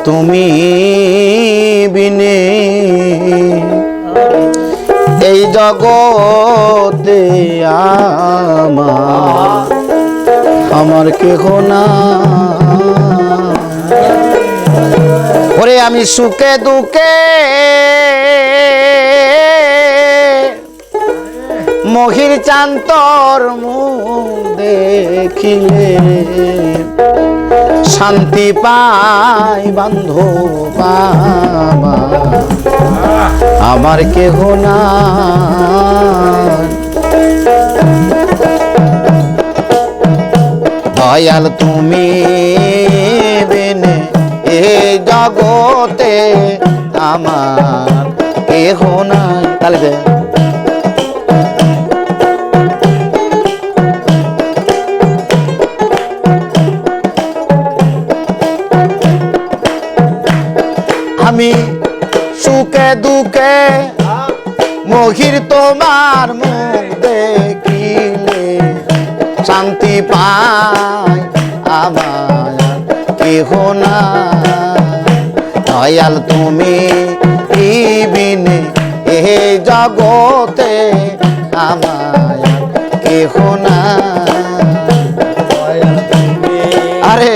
তুমি বিনে এই জগতে আমার কেহ না। ওরে আমি সুখে দুঃখে মহির চান্তর মুখ দেখিলে শান্তি পাই বান্ধব আমার কেহ না। দয়াল তুমি বিনে এই জগতে আমার কেহ না। তাহলে আমি সুখে দুঃখে মহির তোমার মুখ দেখিলে শান্তি পাই আমার কেহ না। দয়াল তুমি বিনে এই জগতে আমার কেহ না। আরে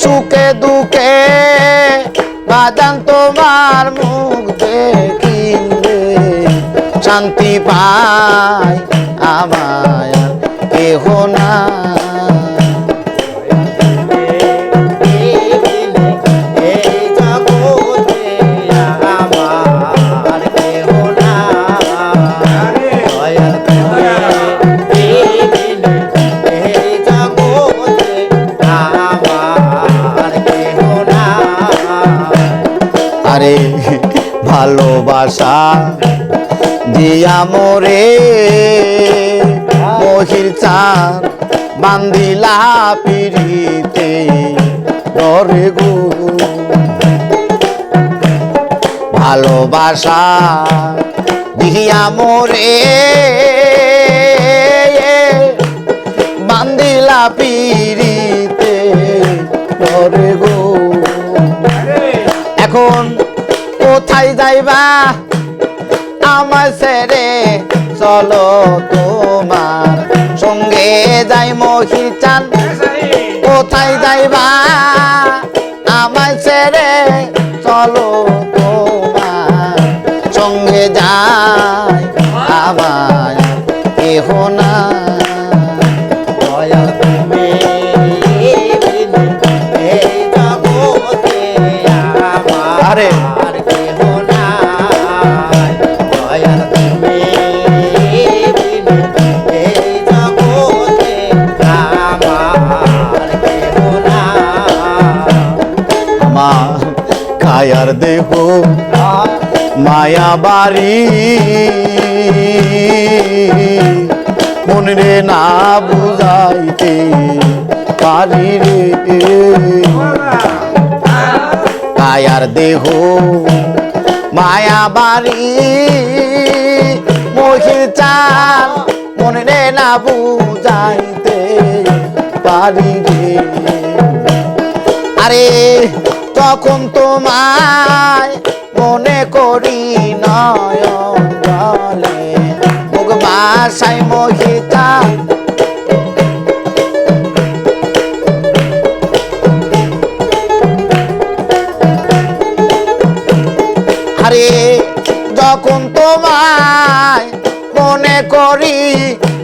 সুখে দুঃখে বাজান তোমার মুখ দেখিলে শান্তি পাই আমার কেহ না। আরে ভালোবাসা দিয়া মোরে মহির চাঁদ বান্দিলা পিড়িতে ডরে গো। ভালোবাসা দিয়া মোরে বান্দিলা পিড়িতে ডরে গো। এখন কোথায় যাইবা আমার ছেড়ে চলো তোমার সঙ্গে যাই মহির চাঁদ। কোথায় যাইবা আমার ছেড়ে চলো তোমার সঙ্গে যাই আমার কেহ না। আরে কায়ার দেহ মায়া বাড়ি মনে না বুঝাইতে পারি রে। কায়ার দেহ মায়া বাড়ি মহির চাঁদ মনে না বুঝাইতে পারি রে। আরে তখন তোমায় মনে করি নয়ন জলে মুখ বাসায় মহির চাঁদ। আরে যখন তোমায় মনে করি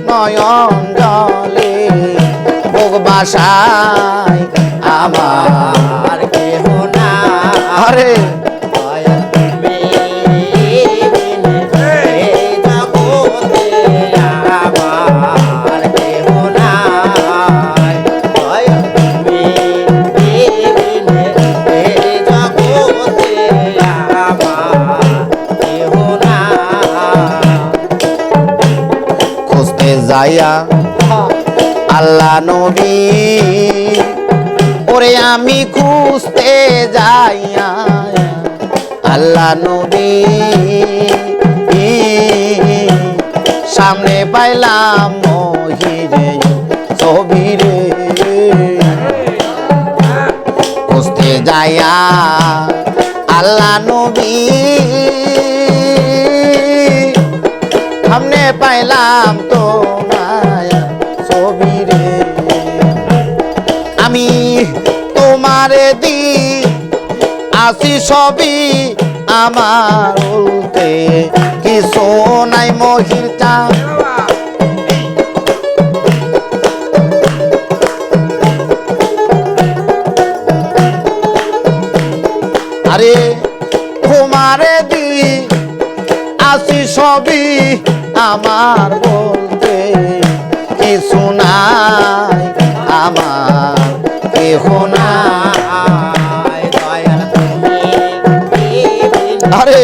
নয়ন জলে মুখ বাসায় আমার কেহ না। আরে যাইয়া আল্লাহ নবী ওরে আমি খুঁজতে যাইয়া আল্লাহ নবী সামনে পাইলাম মহিরে ছবিরে খুঁজতে যাইয়া আল্লাহ নবী সামনে পাইলাম তো ছবিরে আমি তোমারে দি আসি সবই আমার বলতে কিছু নাই মহির চা আরে তোমারে দি আসি সবই আমার বলতে কিছু নাই আমার কেহ নাই আরে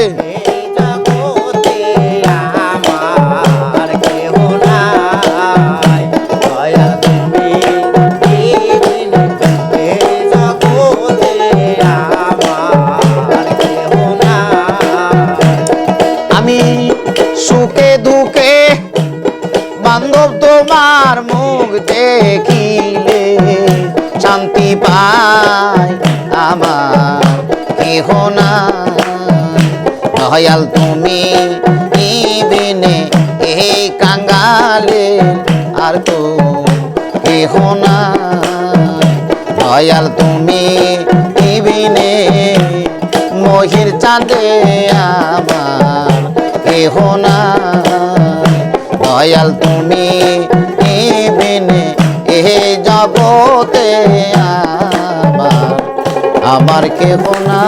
আমি সুখে দুঃখে বান্ধব তোমার মুখ দেখিলে শান্তি পাই আমার কেহ না দয়াল তুমি বিনে এই কাঙ্গালে আর তো কেহ না দয়াল তুমি বিনে মহির চাঁদে আমার কেহ না দয়াল তুমি বিনে এই জগতে আমার কেহ না।